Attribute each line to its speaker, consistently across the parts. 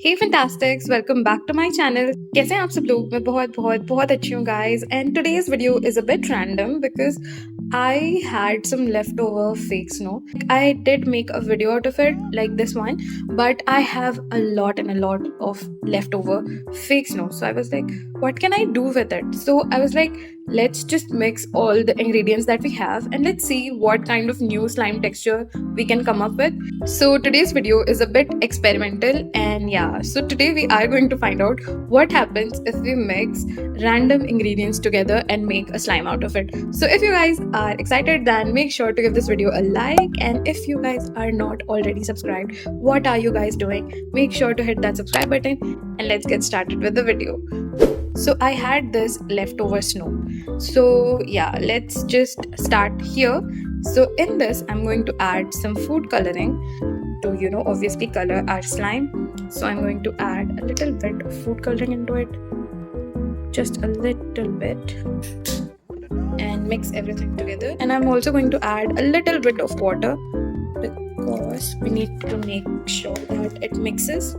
Speaker 1: Hey fantastics welcome back to my channel. कैसे हैं आप सब लोग? मैं बहुत बहुत बहुत अच्छी हूँ guys. And today's video is a bit random because I had some leftover fake snow. I did make a video out of it like this one, but I have a lot and a lot of leftover fake snow. So I was like, what can I do with it? So I was like, let's just mix all the ingredients that we have and let's see what kind of new slime texture we can come up with. So today's video is a bit experimental, and yeah, so today we are going to find out what happens if we mix random ingredients together and make a slime out of it. So if you guys are excited, then make sure to give this video a like, and if you guys are not already subscribed, what are you guys doing? Make sure to hit that subscribe button and let's get started with the video. So I had this leftover snow. So yeah, let's just start here. So in this, I'm going to add some food coloring to, obviously color our slime. So I'm going to add a little bit of food coloring into it, just a little bit, and mix everything together. And I'm also going to add a little bit of water because we need to make sure that it mixes.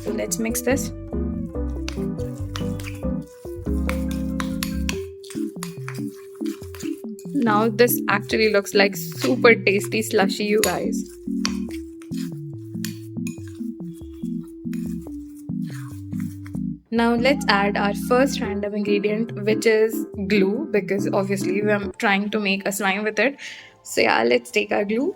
Speaker 1: So let's mix this. Now this actually looks like super tasty slushy, you guys. Now let's add our first random ingredient, which is glue, because obviously we're trying to make a slime with it. So yeah, let's take our glue.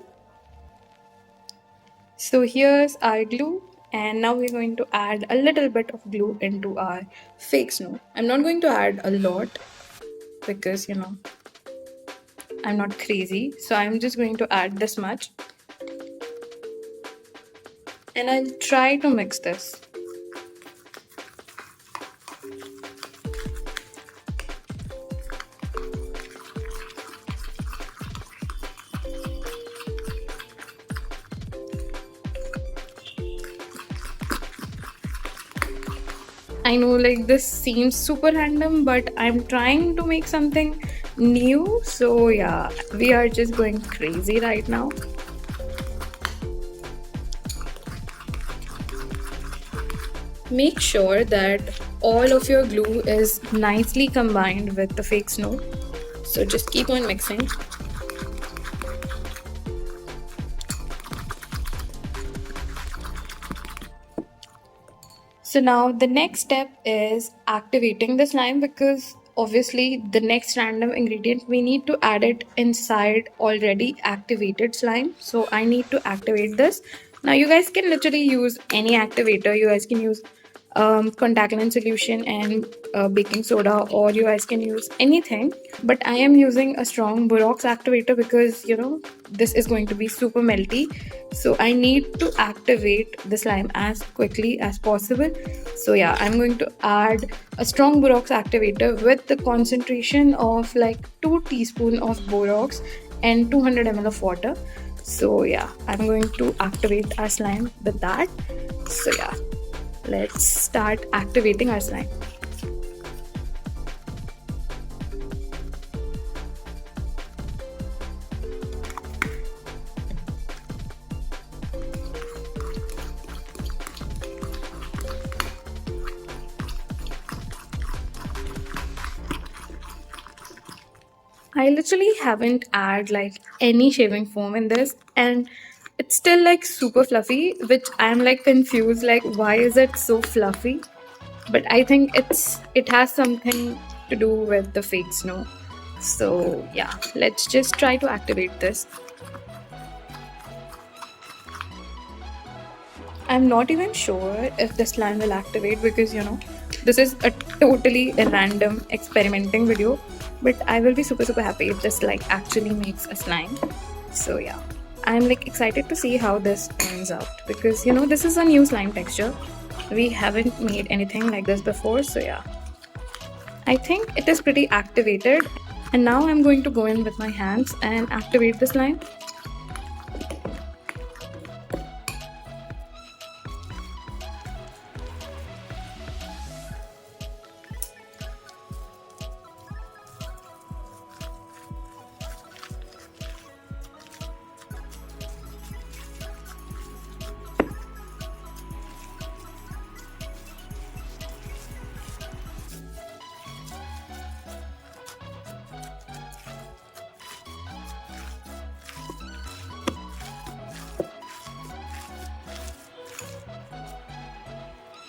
Speaker 1: So here's our glue, and now we're going to add a little bit of glue into our fake snow. I'm not going to add a lot because I'm not crazy, so I'm just going to add this much, and I'll try to mix this. I know like this seems super random, but I'm trying to make something new. So yeah, we are just going crazy right now. Make sure that all of your glue is nicely combined with the fake snow. So just keep on mixing. So now the next step is activating the slime, because obviously the next random ingredient, we need to add it inside already activated slime. So I need to activate this. Now you guys can literally use any activator. You guys can use contact lens solution and baking soda, or you guys can use anything, but I am using a strong Borax activator because this is going to be super melty. So I need to activate the slime as quickly as possible. So yeah, I'm going to add a strong Borax activator with the concentration of like 2 teaspoons of Borax and 200 ml of water. So yeah, I'm going to activate our slime with that. So yeah, let's start activating our slime. I literally haven't added like any shaving foam in this, and it's still like super fluffy, which I'm like confused, like why is it so fluffy? But I think it has something to do with the fake snow. So yeah, let's just try to activate this. I'm not even sure if the slime will activate because this is a totally random experimenting video, but I will be super happy if this like actually makes a slime. So yeah, I'm like excited to see how this turns out, because this is a new slime texture. We haven't made anything like this before. So yeah, I think it is pretty activated, and now I'm going to go in with my hands and activate the slime.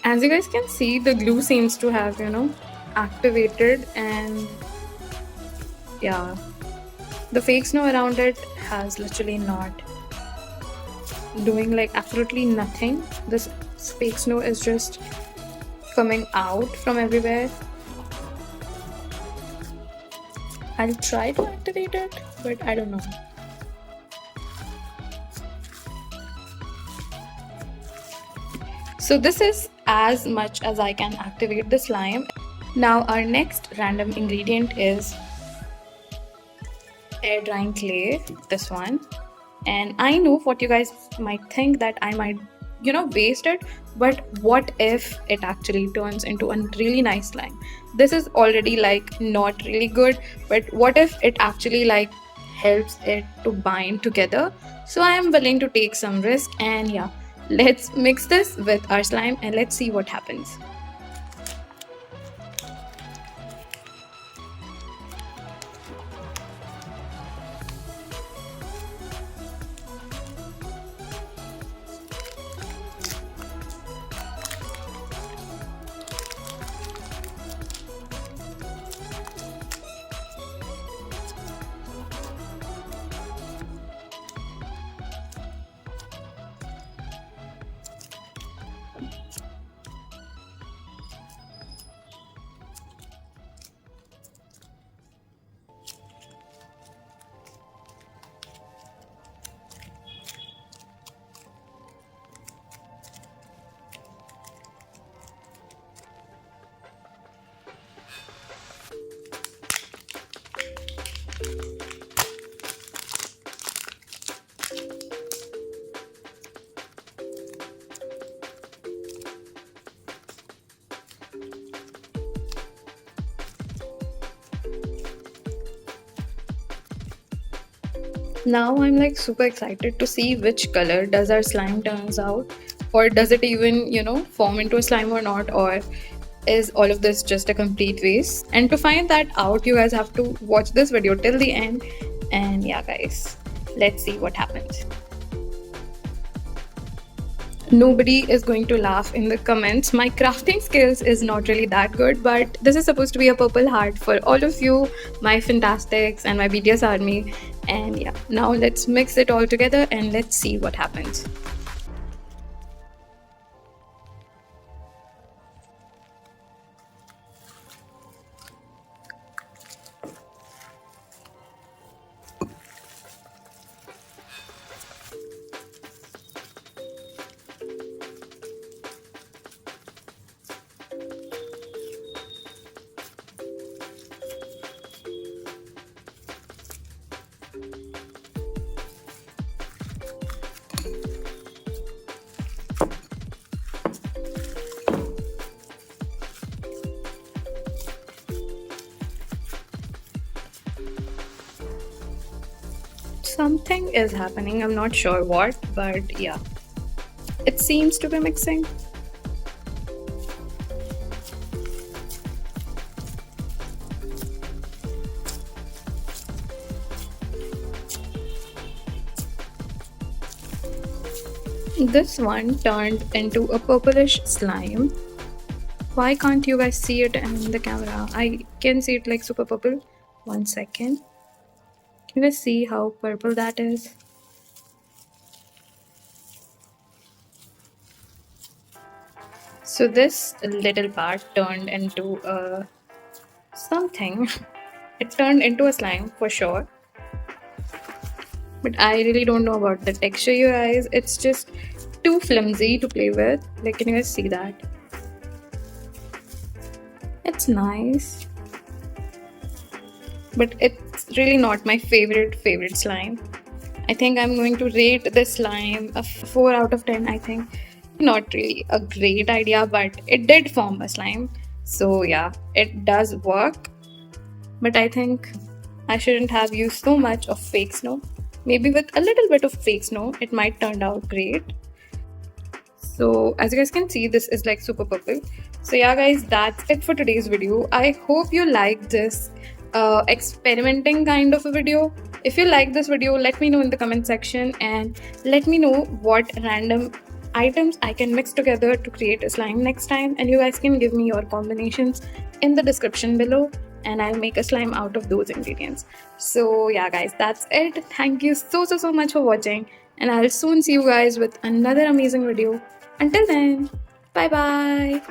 Speaker 1: As you guys can see, the glue seems to have, activated, and yeah, the fake snow around it has literally not doing like absolutely nothing. This fake snow is just coming out from everywhere. I'll try to activate it, but I don't know. So this is as much as I can activate the slime. Now our next random ingredient is air drying clay, this one. And I know what you guys might think, that I might waste it, but what if it actually turns into a really nice slime? This is already like not really good, but what if it actually like helps it to bind together? So I am willing to take some risk, and yeah, let's mix this with our slime and let's see what happens. Now I'm like super excited to see which color does our slime turns out, or does it even, form into a slime or not, or is all of this just a complete waste? And to find that out, you guys have to watch this video till the end. And yeah, guys, let's see what happens. Nobody is going to laugh in the comments. My crafting skills is not really that good, but this is supposed to be a purple heart for all of you, my fantastics and my BTS army. And yeah, now let's mix it all together and let's see what happens. Something is happening, I'm not sure what, but yeah, it seems to be mixing. This one turned into a purplish slime. Why can't you guys see it in the camera? I can see it like super purple. 1 second. Can you guys see how purple that is? So this little part turned into something. It turned into a slime for sure. But I really don't know about the texture, you guys. It's just too flimsy to play with. Like, can you guys see that? It's nice, but it's really not my favorite slime. I think I'm going to rate this slime a 4 out of 10. I think not really a great idea, but it did form a slime. So yeah, it does work. But I think I shouldn't have used so much of fake snow. Maybe with a little bit of fake snow, it might turn out great. So as you guys can see, this is like super purple. So yeah, guys, that's it for today's video. I hope you liked this experimenting kind of a video. If you like this video, let me know in the comment section, and let me know what random items I can mix together to create a slime next time, and you guys can give me your combinations in the description below, and I'll make a slime out of those ingredients. So yeah guys, that's it. Thank you so much for watching, and I'll soon see you guys with another amazing video. Until then, bye bye.